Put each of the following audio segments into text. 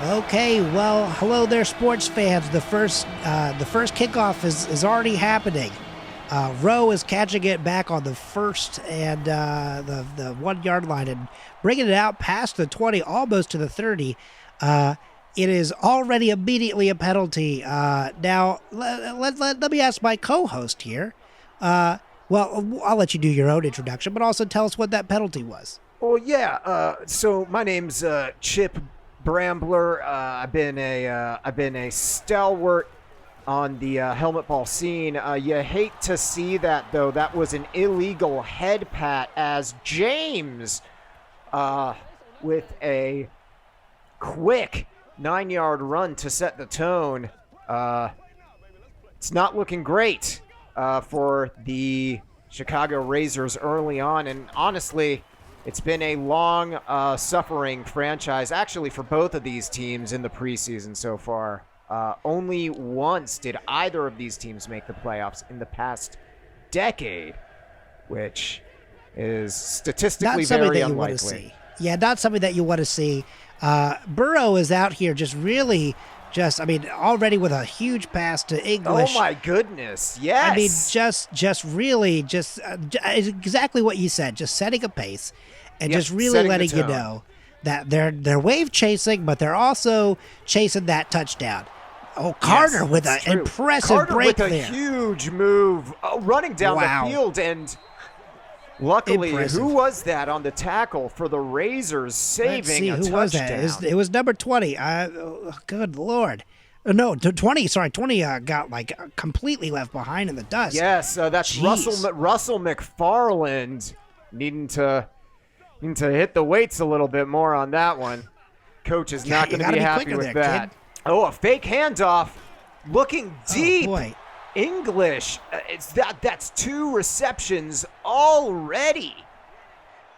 Okay, well, hello there, sports fans. The first kickoff is already happening. Rowe is catching it back on the first and the 1 yard line and bringing it out past the 20, almost to the 30. It is already immediately a penalty. Now, let me ask my co-host here. Well, I'll let you do your own introduction, but also tell us what that penalty was. Well, yeah. So my name's Chip Brambler. I've been a stalwart on the helmet ball scene. You hate to see that, though. That was an illegal head pat as James, with a quick 9-yard run to set the tone. It's not looking great for the Chicago Razers early on, and honestly, it's been a long suffering franchise, actually, for both of these teams in the preseason so far. Only once did either of these teams make the playoffs in the past decade, which is statistically very unlikely. Yeah, not something that you want to see. Burrow is out here already with a huge pass to English. Oh my goodness, yes. I mean, just exactly what you said, just setting a pace and just really letting you know that they're wave chasing, but they're also chasing that touchdown. Oh, Carter with an impressive break there. Carter with a huge move, running down the field, and luckily, who was that on the tackle for the Razors saving a touchdown? Who was that? It was number 20. Good Lord. No, 20. Sorry, 20 got completely left behind in the dust. Yes, that's Russell McFarland needing to hit the weights a little bit more on that one. Coach is not going to be happy with that. Kid. Oh, a fake handoff, looking deep. Oh, boy. English, that's 2 receptions already.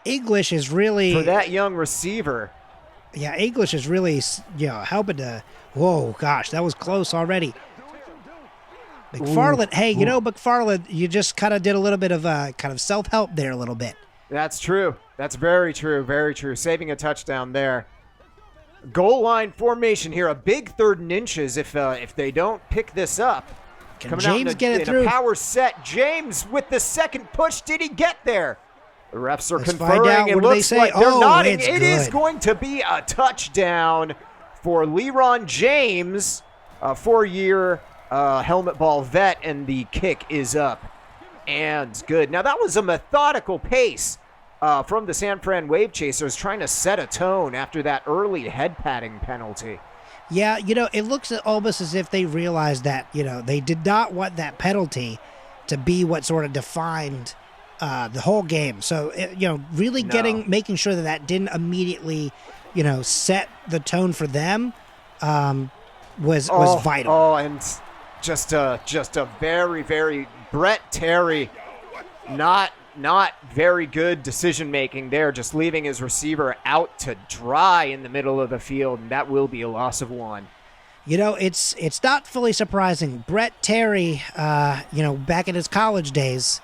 English is really for that young receiver. Yeah, English is really helping to. Whoa, gosh, that was close already. McFarland, McFarland, you just kind of did a little bit of kind of self-help there a little bit. That's true. That's very true. Very true. Saving a touchdown there. Goal line formation here. A big 3rd and inches if they don't pick this up. Can James get it through? A power set. James with the second push. Did he get there? The refs are conferring. It looks like they're nodding. It is going to be a touchdown for LeRon James, a 4-year helmet ball vet, and the kick is up and good. Now, that was a methodical pace from the San Fran Wave Chasers, trying to set a tone after that early head patting penalty. Yeah, it looks almost as if they realized that, they did not want that penalty to be what sort of defined the whole game. So, making sure that didn't immediately, set the tone for them was vital. Oh, and just a very, very Brett Terry, not very good decision-making there, just leaving his receiver out to dry in the middle of the field, and that will be a loss of 1. It's not fully surprising. Brett Terry, back in his college days,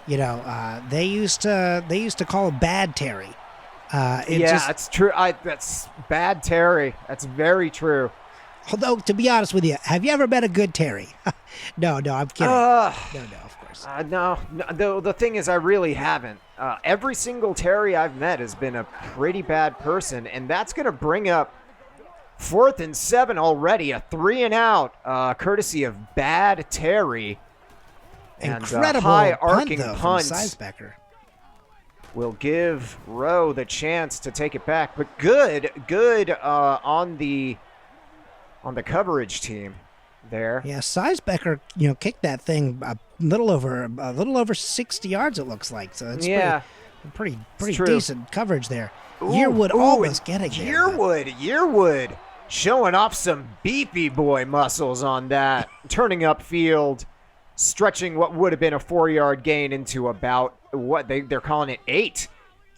they used to call him Bad Terry. That's true. That's Bad Terry. That's very true. Although, to be honest with you, have you ever met a good Terry? No, I'm kidding. No, of course. No. The thing is, I really haven't. Every single Terry I've met has been a pretty bad person, and that's going to bring up 4th and 7 already, a 3-and-out, courtesy of Bad Terry. Incredible high arcing punt punt from Seisbecker. Will give Rowe the chance to take it back, but good on the coverage team there. Yeah, Seisbecker, kicked that thing a little over 60 yards. It looks like, so it's pretty decent coverage there. Yearwood almost getting there. Yearwood showing off some beefy boy muscles on that, turning upfield, stretching what would have been a 4-yard gain into about what they're calling it 8.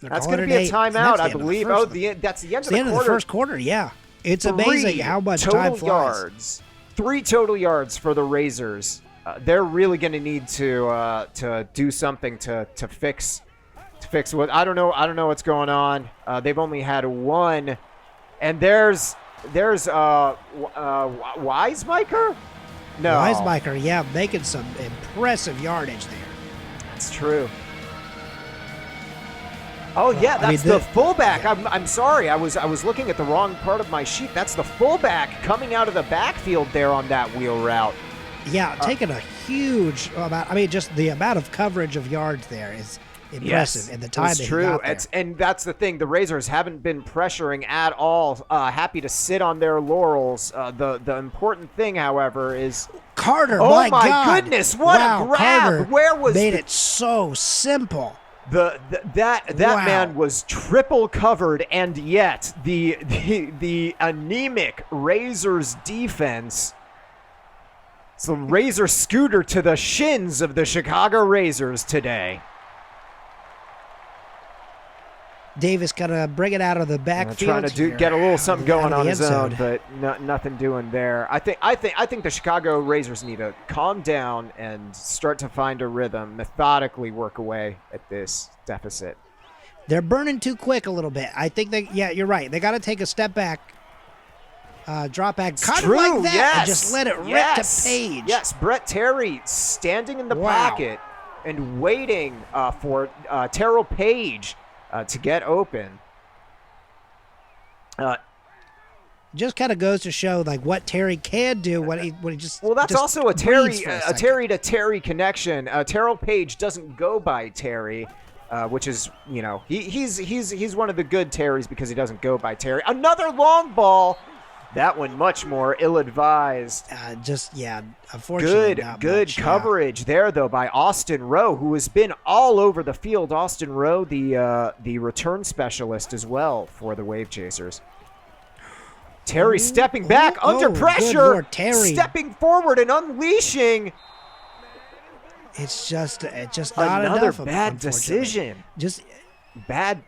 That's going to be a timeout, I believe. That's the end of the quarter. End of the first quarter, yeah. It's amazing how much time flies. 3 total yards for the Razors. They're really going to need to do something to fix what I don't know what's going on. They've only had 1, and there's There's Weismeicher? No. Weismeicher, yeah, making some impressive yardage there. That's true. Oh yeah, that's the fullback. Yeah. I'm sorry, I was looking at the wrong part of my sheet. That's the fullback coming out of the backfield there on that wheel route. Yeah, taking a huge amount. I mean, just the amount of coverage of yards there is impressive. Yes, and the time that he got there. And that's the thing. The Razors haven't been pressuring at all. Happy to sit on their laurels. The important thing, however, is Carter. Oh my God. goodness! What a grab! Carter Where was made it so simple? That man was triple covered, and yet the anemic Razors defense. It's the Razor scooter to the shins of the Chicago Razors today. Davis gonna bring it out of the backfield. Trying to get a little something going on his own, but nothing doing there. I think the Chicago Razors need to calm down and start to find a rhythm, methodically work away at this deficit. They're burning too quick a little bit. I think you're right. They got to take a step back, drop back, kind of like that, and just let it rip to Page. Yes, Brett Terry standing in the pocket and waiting for Terrell Page to get open. Just kind of goes to show like what Terry can do when he just. Well, that's just also a Terry to Terry connection. Terrell Page doesn't go by Terry, which is he's one of the good Terrys because he doesn't go by Terry. Another long ball. That one much more ill-advised. Unfortunately, good coverage there though by Austin Rowe, who has been all over the field. Austin Rowe, the return specialist as well for the Wave Chasers. Terry stepping back under pressure, Lord, Terry stepping forward and unleashing. It's just not another enough. Bad decision. Just bad.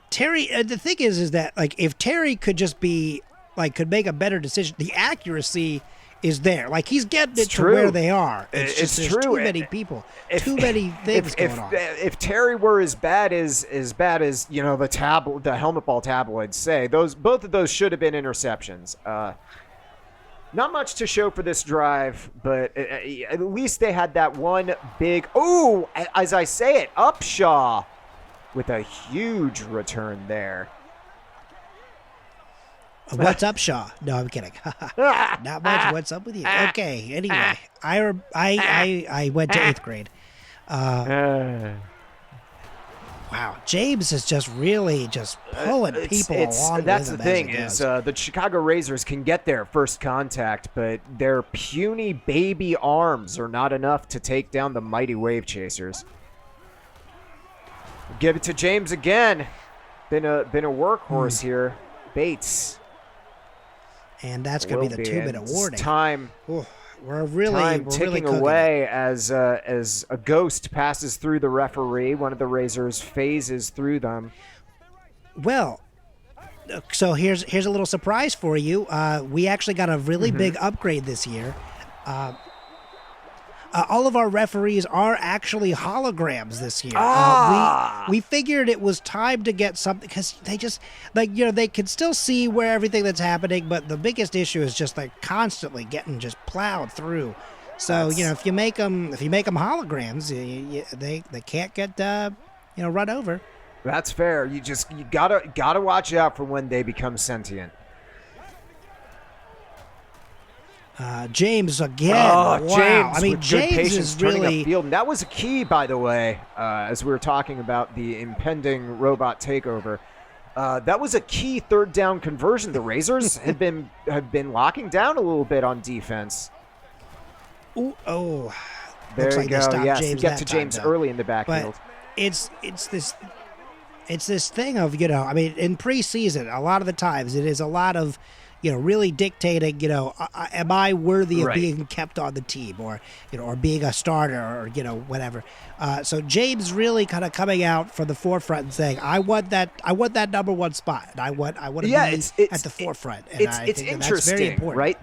Terry. The thing is that like if Terry could just be. Like, could make a better decision. The accuracy is there. Like, he's getting it to where they are. It's just there's too many people, too many things going on. If Terry were as bad as the Helmetball tabloids say, both of those should have been interceptions. Not much to show for this drive, but at least they had that one big. Oh, as I say it, Upshaw with a huge return there. What's up, Shaw? No, I'm kidding. Not much. What's up with you? Okay. Anyway, I went to 8th grade. Wow, James is just really just pulling people along. That's with the him thing is the Chicago Razors can get their first contact, but their puny baby arms are not enough to take down the mighty Wave Chasers. Give it to James again. Been a workhorse here. Bates. And that's going to be the 2-minute warning. Time. We're really ticking away as a ghost passes through the referee. One of the Razors phases through them. Well, so here's a little surprise for you. We actually got a really big upgrade this year. All of our referees are actually holograms this year. We figured it was time to get something because they just they can still see where everything that's happening, but the biggest issue is just like constantly getting just plowed through. So if you make them holograms, they can't get run over. That's fair. You gotta watch out for when they become sentient. James again. Wow. James. I mean, James is really. Upfield. And that was a key, by the way, as we were talking about the impending robot takeover. That was a key third down conversion. The Razors have been locking down a little bit on defense. There you like go. Yes, James get to James early in the backfield. But it's this thing of in preseason a lot of the times it is a lot of. Really dictating, am I worthy of being kept on the team or being a starter or, whatever. So James really kind of coming out from the forefront and saying, I want that number one spot. And I want to be at the forefront. And it's interesting, that's very important. Right?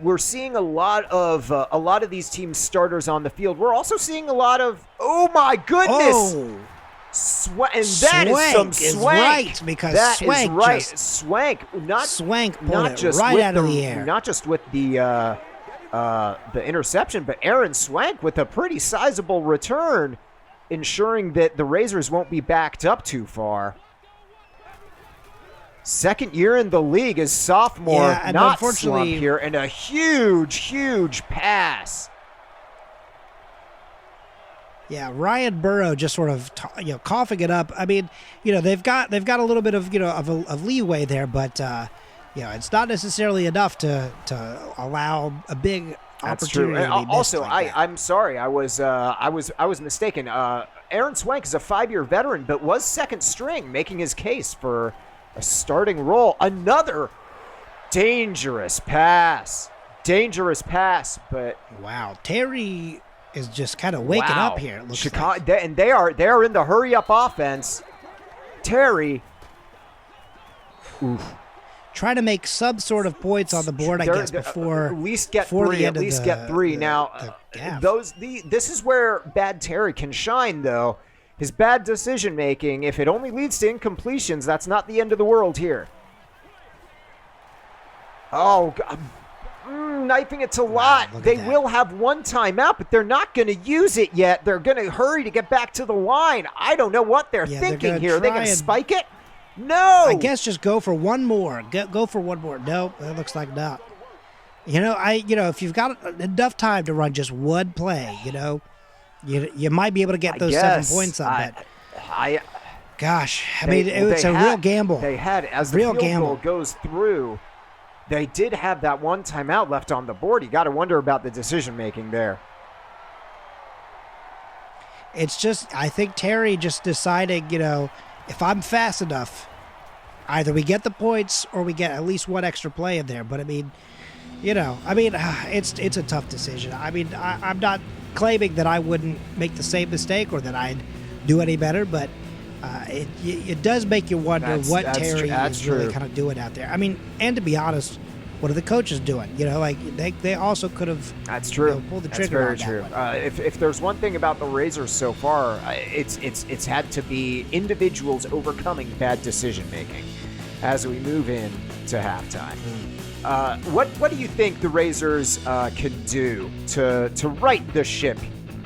We're seeing a lot of these team starters on the field. We're also seeing a lot of, oh my goodness. And that is some Swank is swank. right, because that Swank is right. just- Swank, Swank pulled not it just right with out of the air. Not just with the interception, but Aaron Swank with a pretty sizable return, ensuring that the Razors won't be backed up too far. Second year in the league as sophomore, Yeah, and not unfortunately- slump here, and a huge pass. Yeah, Ryan Burrow just sort of coughing it up. I mean, they've got a little bit of of leeway there, but it's not necessarily enough to allow a big That's true. opportunity. And to be missed also, like that. I'm sorry, I was mistaken. Aaron Swank is a 5-year veteran, but was second string, making his case for a starting role. Another dangerous pass, but Wow, Terry is just kind of waking wow. up here. It looks Chicago, like. and they are in the hurry up offense. Terry, oof. Try to make some sort of points on the board, I guess, before at least get before three. the At end least of get three. the Now, gap. this is where bad Terry can shine, though. His bad decision making. If it only leads to incompletions, that's not the end of the world here. Oh, God. Knifing it to Lott. look at They that. will have one timeout, but they're not going to use it yet. They're going to hurry to get back to the line. I don't know what they're Yeah, they're thinking gonna here. Are they try going to and- spike it? No. I guess just go for one more. Go for one more. Nope, that looks like not. If you've got enough time to run just one play, you might be able to get those 7 points on that. Gosh, I mean, it's a real gamble. They had, as the Real field gamble. goal goes through, they did have that one timeout left on the board. You got to wonder about the decision making there. It's just, I think Terry just deciding, if I'm fast enough, either we get the points or we get at least one extra play in there. But I mean, it's a tough decision. I mean, I'm not claiming that I wouldn't make the same mistake or that I'd do any better, but it does make you wonder what Terry is really kind of doing out there. I mean, and to be honest, what are the coaches doing? They also could have. That's true. Pulled the That's trigger very on that true. one. If there's one thing about the Razors so far, it's had to be individuals overcoming bad decision making as we move in to halftime. What do you think the Razors can do to right the ship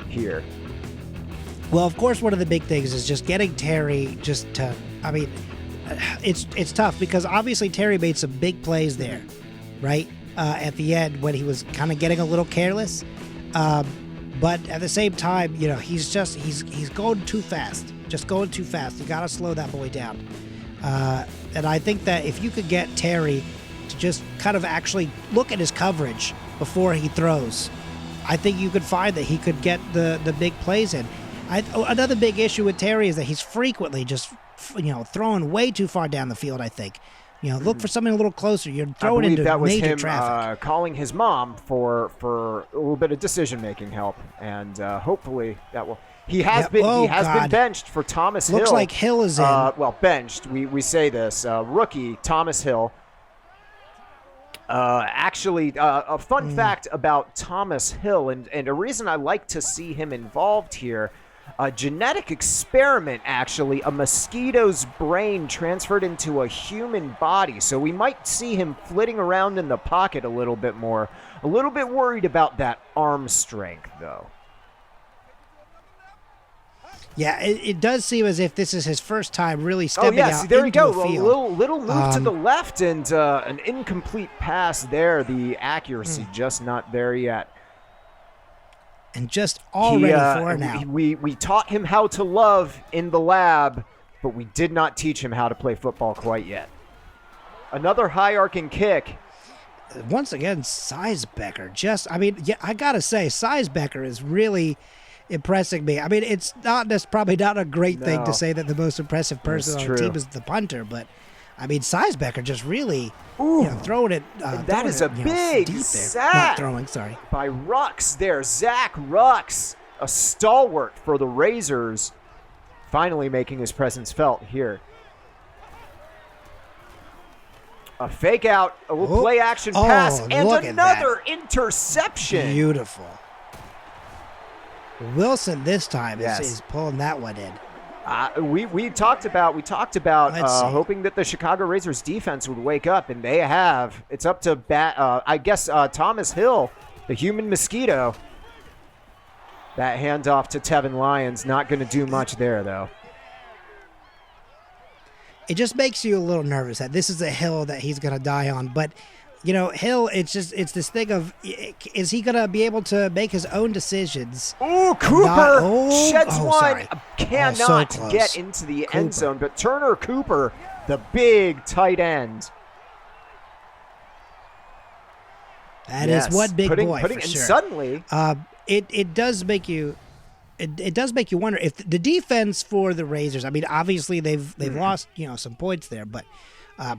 here? Well, of course, one of the big things is just getting Terry just to. I mean, it's tough because obviously Terry made some big plays there, right? At the end when he was kind of getting a little careless, but at the same time, he's going too fast. Just going too fast. You got to slow that boy down. And I think that if you could get Terry to just kind of actually look at his coverage before he throws, I think you could find that he could get the big plays in. Another big issue with Terry is that he's frequently just, throwing way too far down the field, I think. Look for something a little closer. You're throwing into that was major him, traffic. calling his mom for a little bit of decision-making help, and hopefully that will. He has been benched for Thomas Hill. Looks like Hill is in. Benched. We say this. Rookie Thomas Hill. Actually, a fun fact about Thomas Hill, and a reason I like to see him involved here. A genetic experiment, actually, a mosquito's brain transferred into a human body. So we might see him flitting around in the pocket a little bit more. A little bit worried about that arm strength, though. Yeah, it does seem as if this is his first time really stepping out there you into go. the field. A little move to the left and an incomplete pass there. The accuracy just not there yet. And just all ready for it now. We taught him how to love in the lab, but we did not teach him how to play football quite yet. Another high arcing kick. Once again, Seisbecker. I gotta say, Seisbecker is really impressing me. I mean, that's probably not a great thing to say that the most impressive person on the team is the punter, but I mean, Seisbecker just really throwing it. That is a big deep there. sack. Not throwing, sorry. By Rux there. Zach Rux, a stalwart for the Razors, finally making his presence felt here. A fake out, a little play action pass, and another interception. Beautiful. Wilson this time is pulling that one in. We talked about hoping that the Chicago Razers defense would wake up, and they have. It's up to Thomas Hill, the human mosquito. That handoff to Tevin Lyons, not going to do much there though. It just makes you a little nervous that this is a hill that he's going to die on. But, Hill, it's this thing of, is he going to be able to make his own decisions? Oh, Cooper sheds one. Sorry. Cannot So get into the end zone. But Turner Cooper, the big tight end. That is one big boy for sure. And suddenly, it does make you. It does make you wonder if the defense for the Razors. I mean, obviously they've lost some points there, but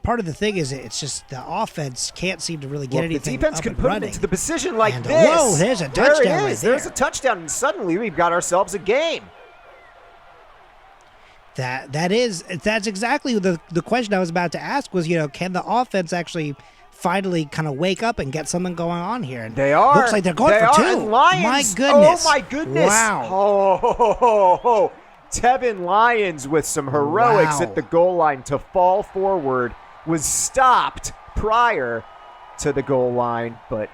part of the thing is it's just the offense can't seem to really get anything. The defense up can and put running. them into the position like this. Whoa, there's a touchdown there it right is. there. There's a touchdown, and suddenly we've got ourselves a game. That's exactly the question I was about to ask was, can the offense actually finally kind of wake up and get something going on here? And they are. Looks like they're going for two. And Lions, my goodness. Oh, my goodness. Wow. Oh, Tevin Lyons with some heroics at the goal line to fall forward, was stopped prior to the goal line, but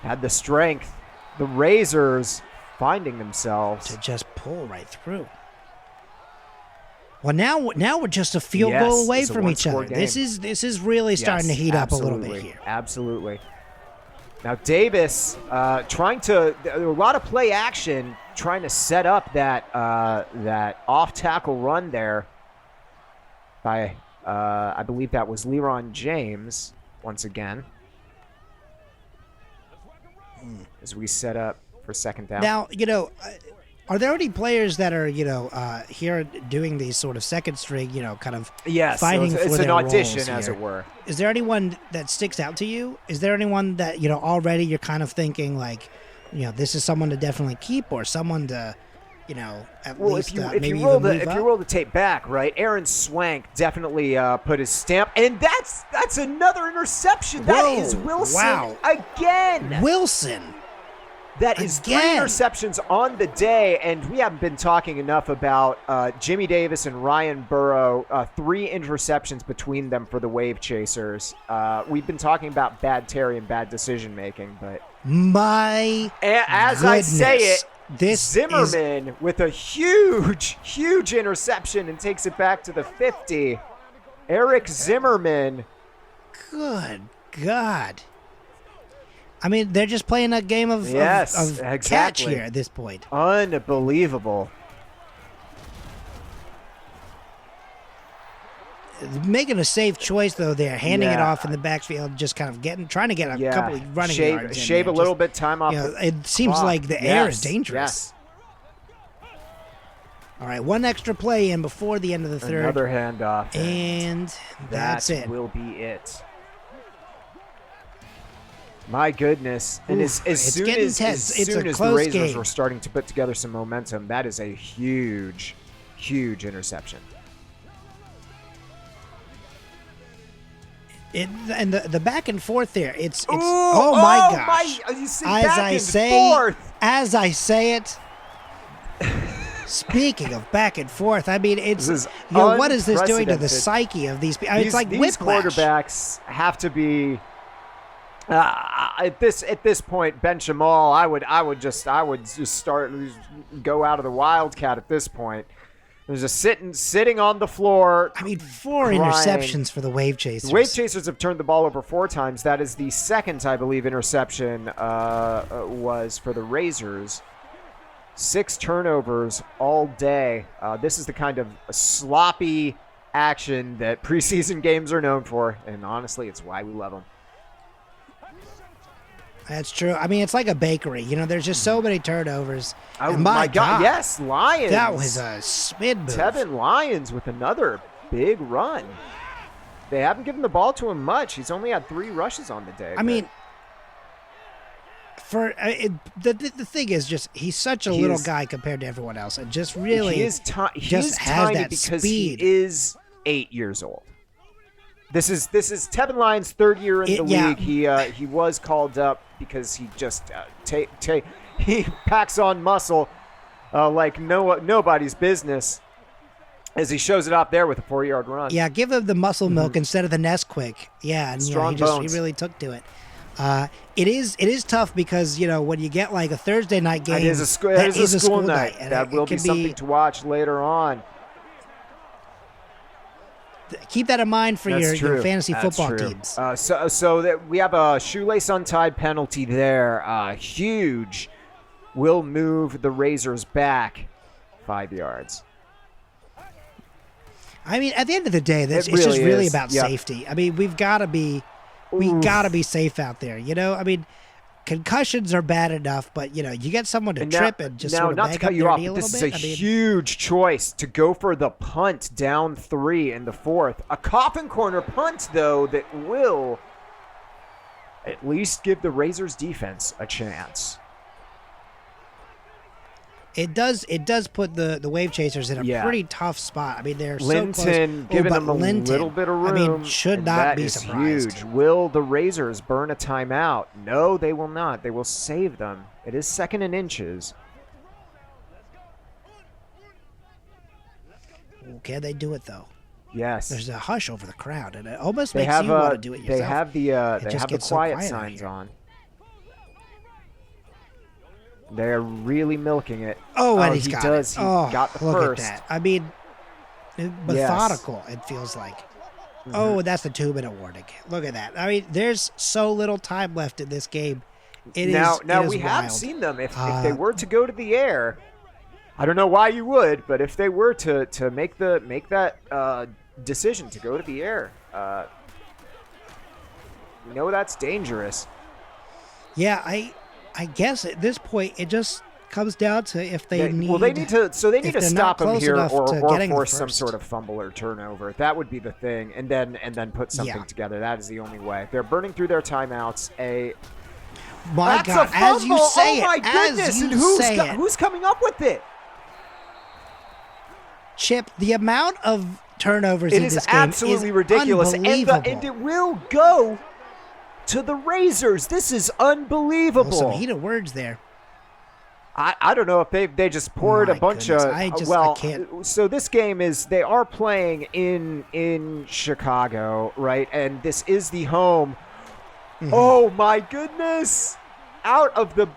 had the strength. The Razors finding themselves to just pull right through. Well, now we're just a field goal away from each other. Game. This is really starting to heat up a little bit here. Absolutely. Now Davis trying to a lot of play action, trying to set up that off tackle run there by I believe that was Leron James once again as we set up for second down. Now are there any players that are, here doing these sort of second string, kind of fighting for their roles? It's an audition, as here? it were. Is there anyone that sticks out to you? Is there anyone that, already you're kind of thinking like, this is someone to definitely keep or someone to, at least if maybe you roll even move if you roll the tape back, right? Aaron Swank definitely put his stamp, and that's another interception. That is Wilson again. Wilson. That is three interceptions on the day, and we haven't been talking enough about Jimmy Davis and Ryan Burrow. 3 interceptions between them for the Wave Chasers. We've been talking about bad Terry and bad decision making, but I say it, Zimmerman with a huge interception and takes it back to the 50. Eric Zimmerman. Good God. I mean, they're just playing a game of catch here at this point. Unbelievable. Making a safe choice, though, there. Handing it off in the backfield, just kind of trying to get a couple of running yards. Shave a little bit time off. It seems like the air is dangerous. Yes. All right, one extra play in before the end of the third. Another handoff. And that's it. That will be it. My goodness. And as soon as the Razors were starting to put together some momentum, that is a huge interception. And the back and forth there, it's oh my gosh. As I say it, speaking of back and forth, I mean, it's what is this doing to the psyche of these people? It's like these whiplash. Quarterbacks have to be at this point, bench them all. I would just go out of the Wildcat at this point. There's just sitting on the floor. I mean, 4 interceptions for the Wave Chasers. The Wave Chasers have turned the ball over 4 times. That is the second, I believe, interception was for the Razors. 6 turnovers all day. This is the kind of sloppy action that preseason games are known for, and honestly, it's why we love them. That's true. I mean, it's like a bakery. There's just so many turnovers. Oh, my God. Yes, Lions. That was a spin move. Tevin Lyons with another big run. They haven't given the ball to him much. He's only had 3 rushes on the day. I mean, the thing is just he's such a little guy compared to everyone else. And just really he is tiny because speed. He is 8 years old. This is Tevin Lyons' 3rd year in the league. He was called up because he just he packs on muscle. like nobody's business as he shows it off there with a 4-yard run. Yeah, give him the muscle milk instead of the Nesquik. Yeah, and Strong he bones. really took to it. It is tough because when you get like a Thursday night game, It is a school night. and That will be something to watch later on. Keep that in mind for your fantasy That's football true. teams. So that we have a shoelace untied penalty there. Huge. Will move the Razors back 5 yards. I mean, at the end of the day, it's really just really is. about Yep. safety. I mean, we gotta be safe out there. I mean, concussions are bad enough, but you get someone to trip and just sort of not to bang cut up you their off, knee a but little this bit. is a huge choice to go for the punt down 3 in the 4th. A coffin corner punt, though, that will at least give the Razors defense a chance. It does put the Wave Chasers in a pretty tough spot. I mean, they're Linton so close. giving them a Linton, little bit of room. I mean, should not be that is surprised. huge. Will the Razors burn a timeout? No, they will not. They will save them. It is 2nd and inches. Can they do it though? Yes. There's a hush over the crowd, and it almost They makes have you want to do it yourself. They have the gets so quiet quiet signs out here. on. They're really milking it. Oh, and he's he got does. it. He got the look first. at that. I mean, methodical, it feels like. Oh, and that's the 2-minute warning. Look at that. I mean, there's so little time left in this game. Now we wild. have seen them. If they were to go to the air, I don't know why you would, but if they were to make that decision to go to the air, that's dangerous. Yeah, I guess at this point it just comes down to if they need. Well, they need to stop them here or getting force some sort of fumble or turnover. That would be the thing, and then put something together. That is the only way. They're burning through their timeouts. My God, as you say it, oh my goodness! And who's coming up with it? Chip, the amount of turnovers in this game is absolutely ridiculous, and it will go to the Razors. This is unbelievable. Well, some heated words there. I don't know if they just poured a bunch of. I can't. So this game they are playing in Chicago, right? And this is the home. Oh my goodness! Out of the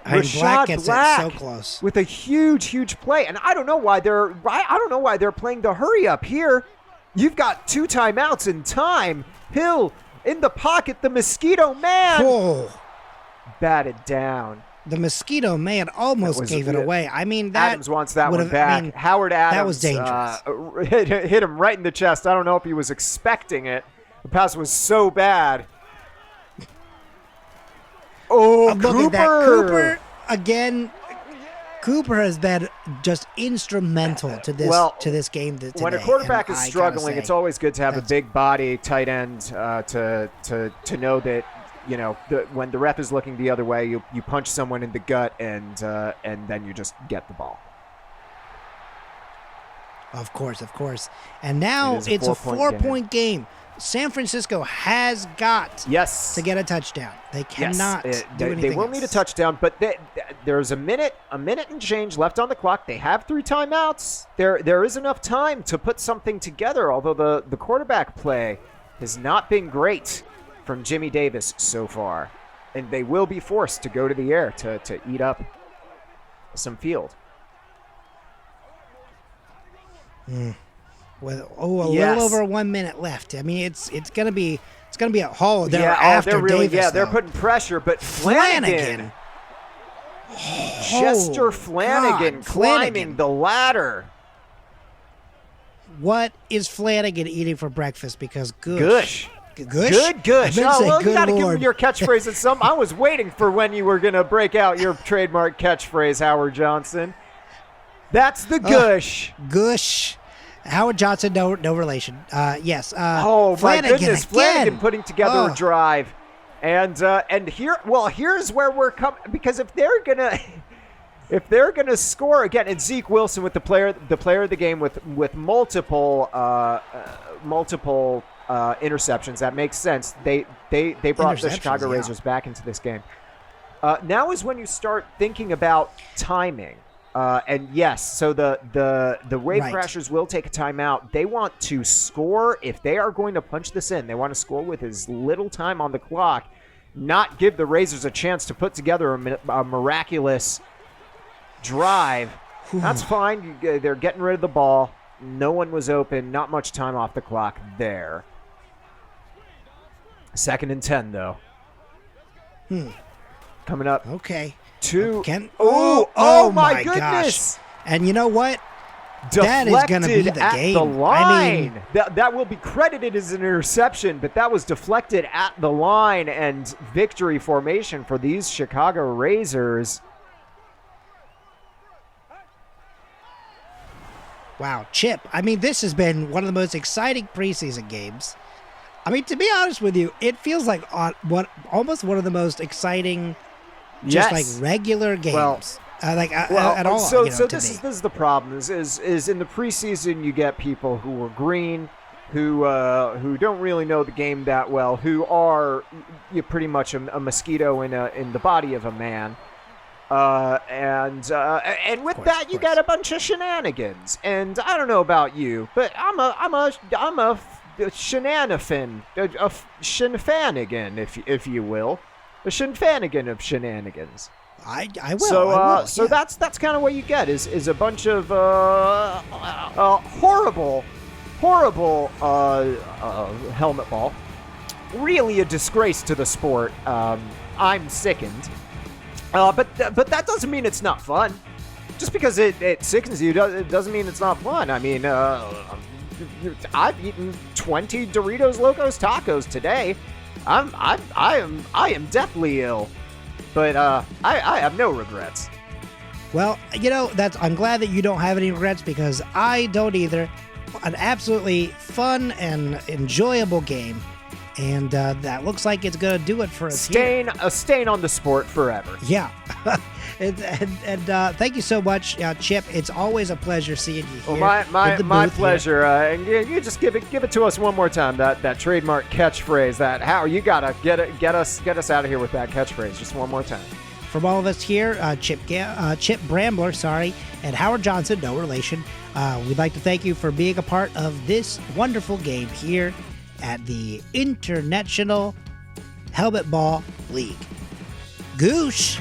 Rashad Black so close with a huge play, and I don't know why they're playing the hurry up here. You've got 2 timeouts in time. Hill in the pocket, the Mosquito Man batted down. The Mosquito Man almost gave it away. I mean, Adams wants that one back. Howard Adams. That was dangerous. Hit him right in the chest. I don't know if he was expecting it. The pass was so bad. Oh, look Cooper! At that. Cooper again. Cooper has been just instrumental to this game today. When a quarterback is struggling, it's always good to have a big body tight end to know that when the ref is looking the other way, you punch someone in the gut and then you just get the ball. Of course. And now it's a 4-point game. San Francisco has got to get a touchdown. They cannot do anything They will need a touchdown, but there's a minute and change left on the clock. They have 3 timeouts. There is enough time to put something together, although the quarterback play has not been great from Jimmy Davis so far. And they will be forced to go to the air to eat up some field. With little over 1 minute left. I mean, it's gonna be a haul. After Davis, they're putting pressure, but Flanagan. Chester Flanagan climbing the ladder. What is Flanagan eating for breakfast? Because Gush. Gush. You got to give him your catchphrase at some. I was waiting for when you were gonna break out your trademark catchphrase, Howard Johnson. That's the Gush. Gush. Howard Johnson, no relation. Yes. Oh Flanagan my goodness, again. Flanagan putting together a drive, and here's where we're coming, because if they're gonna score again, and Zeke Wilson with the player of the game with multiple interceptions, that makes sense. They brought the Chicago Razors back into this game. Now is when you start thinking about timing. And yes, so the Wave Right. Crashers will take a timeout. They want to score. If they are going to punch this in, they want to score with as little time on the clock, not give the Razors a chance to put together a miraculous drive. That's fine. They're getting rid of the ball. No one was open. Not much time off the clock there. 2nd and 10, though. Coming up. Okay. Oh my goodness. Gosh. And you know what? Deflected That is going to be the at game. the line. I mean, that will be credited as an interception, but that was deflected at the line, and victory formation for these Chicago Razors. wow, Chip. I mean, this has been one of the most exciting preseason games. I mean, to be honest with you, it feels like almost one of the most exciting, just like regular games. Well, at all. So to this me. is the problem. Is in the preseason you get people who are green, who don't really know the game that well, who are pretty much a mosquito in the body of a man. And with that you get a bunch of shenanigans. And I don't know about you, but I'm a shenanigan, a shenfanigan, if you will, a shenfanigan of shenanigans. I will. So I will, so yeah. that's kind of what you get is a bunch of horrible helmet ball. Really a disgrace to the sport. I'm sickened. But that doesn't mean it's not fun. Just because it sickens you, it doesn't mean it's not fun. I mean, I've eaten 20 Doritos Locos Tacos today. I am deathly ill, but I have no regrets. Well, I'm glad that you don't have any regrets because I don't either. An absolutely fun and enjoyable game, and that looks like it's going to do it for us. A stain on the sport forever. Yeah. and thank you so much, Chip. It's always a pleasure seeing you here. Well, my pleasure. Here. And you just give it to us one more time. That trademark catchphrase. That how you gotta get us out of here with that catchphrase. Just one more time. From all of us here, Chip Brambler, and Howard Johnson, no relation. We'd like to thank you for being a part of this wonderful game here at the International Helmetball League. Goosh.